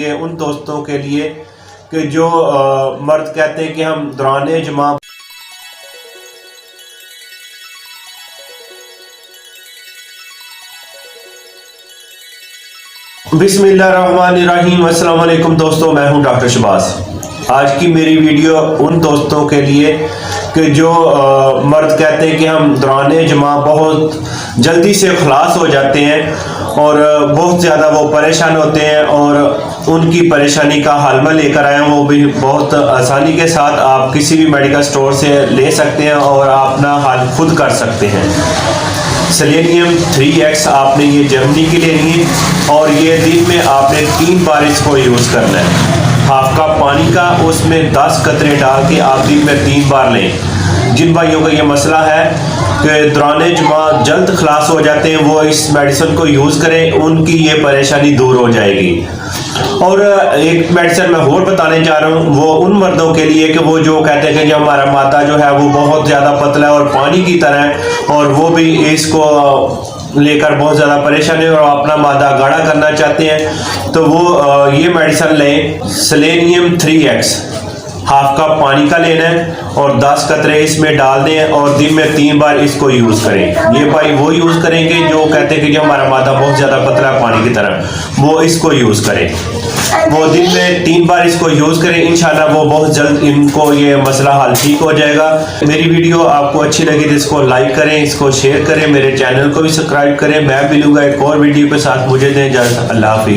ये उन दोस्तों के लिए कि जो मर्द कहते हैं कि हम दौरान जमा बिस्मिल्लाहिर्रहमानिर्रहीम। अस्सलाम वालेकुम दोस्तों, मैं हूं डॉक्टर शबाज। आज की मेरी वीडियो उन दोस्तों के लिए कि जो मर्द कहते हैं कि हम दौरान जमा बहुत जल्दी से खलास हो जाते हैं और बहुत ज़्यादा वो परेशान होते हैं, और उनकी परेशानी का हल मैं लेकर आया हूँ। वो भी बहुत आसानी के साथ आप किसी भी मेडिकल स्टोर से ले सकते हैं और अपना हल खुद कर सकते हैं। सेलेनियम 3X आपने ये जर्मनी के लिए ली और ये दिन में आपने 3 बार इसको यूज़ करना है। हाफ कप पानी का उसमें 10 कतरे डाल के आप दिन में 3 बार लें। जिन भाइयों का ये मसला है कि दौरान जुमा जल्द खलास हो जाते हैं, वो इस मेडिसिन को यूज़ करें, उनकी ये परेशानी दूर हो जाएगी। और एक मेडिसिन मैं और बताने जा रहा हूँ वो उन मर्दों के लिए कि वो जो कहते हैं कि जो हमारा मादा जो है वो बहुत ज़्यादा पतला है और पानी की तरह है, और वो भी इसको लेकर बहुत ज़्यादा परेशान है और अपना मादा गाढ़ा करना चाहते हैं, तो वो ये मेडिसिन लें। सेलेनियम 3X हाफ कप पानी का लेना है और 10 कतरे इसमें डाल दें और दिन में 3 बार इसको यूज़ करें। ये भाई वो यूज़ करेंगे जो कहते हैं कि जो हमारा मादा बहुत ज़्यादा पतला पानी की तरह, वो इसको यूज़ करें। वो दिन में 3 बार इसको यूज़ करें, इंशाल्लाह वो बहुत जल्द इनको ये मसला हल ठीक हो जाएगा। मेरी वीडियो आपको अच्छी लगी तो इसको लाइक करें, इसको शेयर करें, मेरे चैनल को भी सब्सक्राइब करें। मैं मिलूंगा एक और वीडियो के साथ, मुझे दें इजाज़त। अल्लाह हाफिज़।